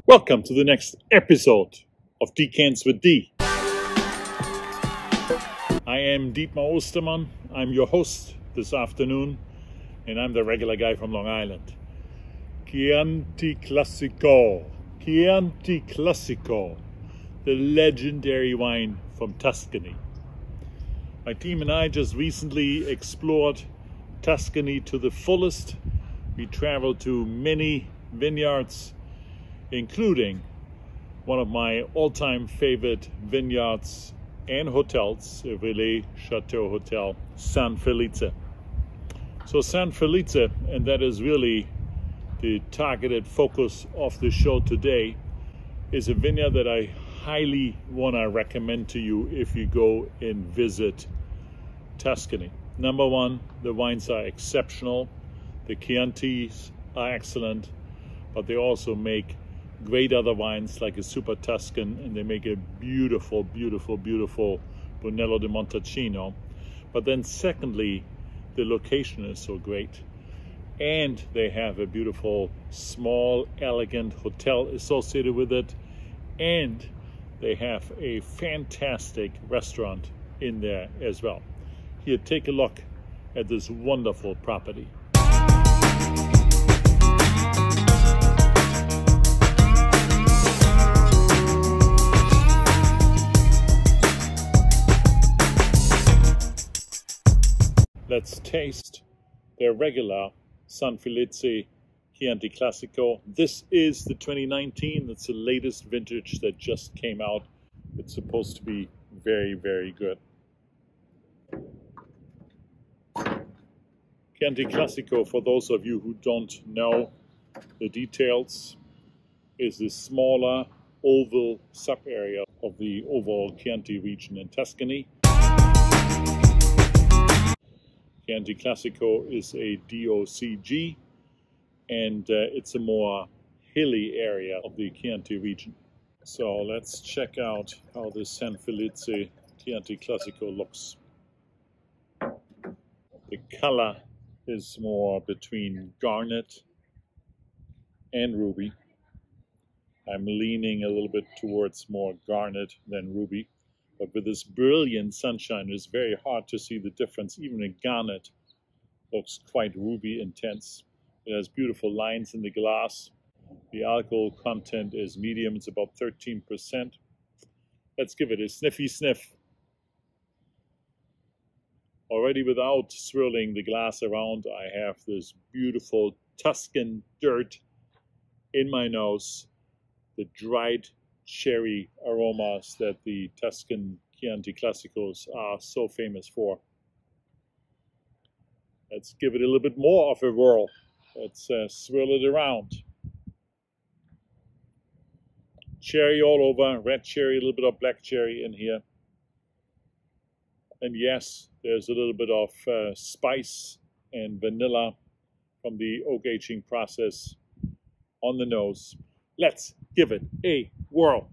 Welcome to the next episode of Decants with D. I am Dietmar Ostermann. I'm your host this afternoon, and I'm the regular guy from Long Island. Chianti Classico. Chianti Classico, the legendary wine from Tuscany. My team and I just recently explored Tuscany to the fullest. We traveled to many vineyards, including one of my all-time favorite vineyards and hotels, a Relais Chateau Hotel, San Felice. So San Felice, and that is really the targeted focus of the show today, is a vineyard that I highly want to recommend to you if you go and visit Tuscany. Number one, the wines are exceptional. The Chiantis are excellent, but they also make great other wines like a Super Tuscan, and they make a beautiful, beautiful, beautiful Brunello di Montalcino. But then secondly, the location is so great. And they have a beautiful, small, elegant hotel associated with it. And they have a fantastic restaurant in there as well. Here, take a look at this wonderful property. Let's taste their regular San Felice Chianti Classico. This is the 2019. It's the latest vintage that just came out. It's supposed to be very, very good. Chianti Classico, for those of you who don't know the details, is the smaller oval sub-area of the overall Chianti region in Tuscany. Chianti Classico is a DOCG, and it's a more hilly area of the Chianti region. So let's check out how the San Felice Chianti Classico looks. The color is more between garnet and ruby. I'm leaning a little bit towards more garnet than ruby. But with this brilliant sunshine, it's very hard to see the difference. Even a garnet looks quite ruby intense. It has beautiful lines in the glass. The alcohol content is medium. It's about 13%. Let's give it a sniffy sniff. Already without swirling the glass around, I have this beautiful Tuscan dirt in my nose. The dried cherry aromas that the Tuscan Chianti Classicos are so famous for. Let's give it a little bit more of a whirl. Let's swirl it around. Cherry all over, red cherry, a little bit of black cherry in here. And yes, there's a little bit of spice and vanilla from the oak aging process on the nose. Let's give it a whirl.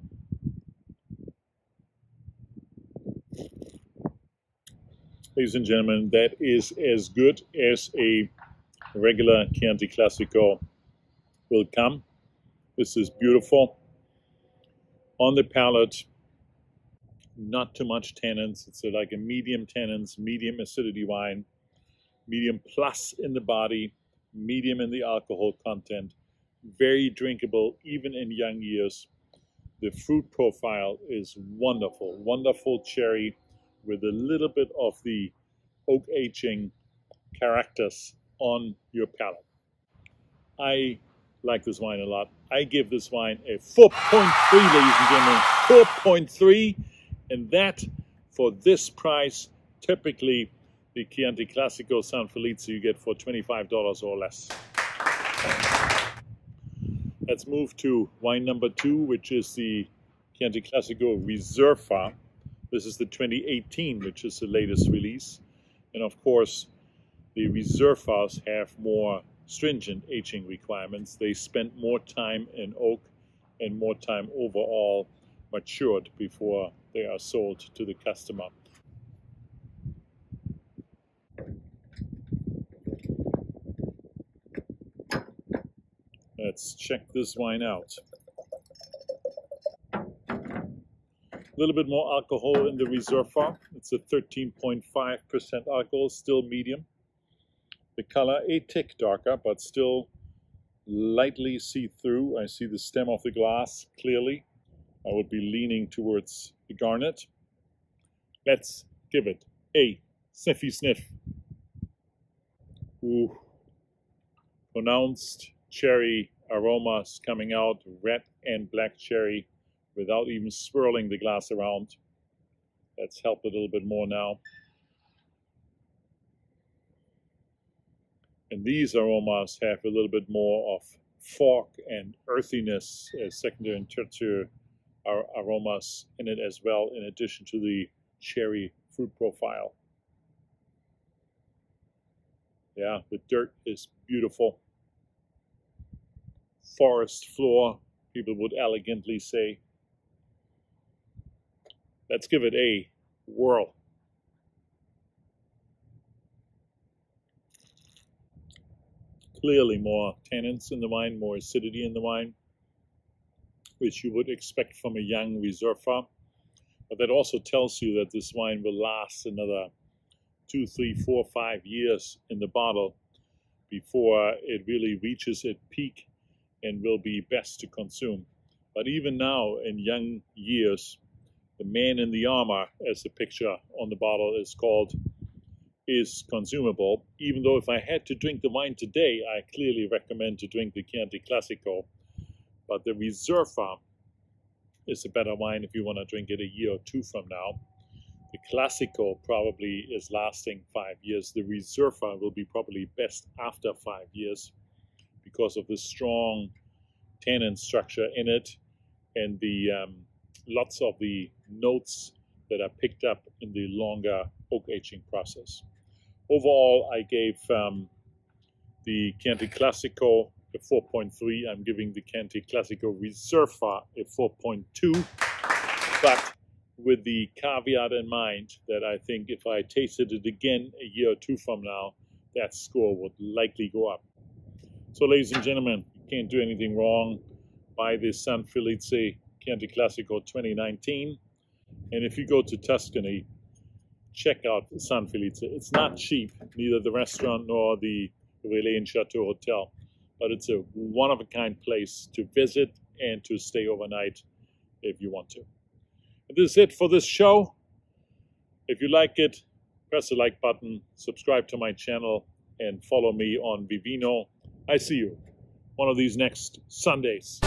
Ladies and gentlemen, that is as good as a regular Chianti Classico will come. This is beautiful. On the palate, not too much tannins. It's like a medium tannins, medium acidity wine, medium plus in the body, medium in the alcohol content. Very drinkable, even in young years. The fruit profile is wonderful. Wonderful cherry with a little bit of the oak aging characters on your palate. I like this wine a lot. I give this wine a 4.3, ladies and gentlemen. 4.3. And that, for this price, typically the Chianti Classico San Felice you get for $25 or less. Let's move to wine number 2, which is the Chianti Classico Reserva. This is the 2018, which is the latest release. And of course, the Reservas have more stringent aging requirements. They spend more time in oak and more time overall matured before they are sold to the customer. Let's check this wine out. A little bit more alcohol in the Reserva. It's a 13.5% alcohol, still medium. The color a tick darker, but still lightly see-through. I see the stem of the glass clearly. I would be leaning towards the garnet. Let's give it a sniffy sniff. Ooh. Pronounced cherry aromas coming out, red and black cherry, without even swirling the glass around. Let's help a little bit more now. And these aromas have a little bit more of fork and earthiness as secondary and tertiary aromas in it as well, in addition to the cherry fruit profile. Yeah, the dirt is beautiful. Forest floor, people would elegantly say. Let's give it a whirl. Clearly more tannins in the wine, more acidity in the wine, which you would expect from a young Reserva. But that also tells you that this wine will last another 2, 3, 4, 5 years in the bottle before it really reaches its peak and will be best to consume. But even now, in young years, the man in the armor, as the picture on the bottle is called, is consumable. Even though if I had to drink the wine today, I clearly recommend to drink the Chianti Classico. But the Reserva is a better wine if you want to drink it a year or two from now. The Classico probably is lasting 5 years. The Reserva will be probably best after 5 years because of the strong tannin structure in it and the lots of the notes that are picked up in the longer oak aging process. Overall, I gave the Chianti Classico a 4.3. I'm giving the Chianti Classico Reserva a 4.2, but with the caveat in mind that I think if I tasted it again a year or two from now, that score would likely go up. So ladies and gentlemen, you can't do anything wrong. Buy this San Felice Chianti Classico 2019. And if you go to Tuscany, check out San Felice. It's not cheap, neither the restaurant nor the Relais and Chateau Hotel, but it's a one-of-a-kind place to visit and to stay overnight if you want to. And this is it for this show. If you like it, press the like button, subscribe to my channel, and follow me on Vivino. I see you one of these next Sundays.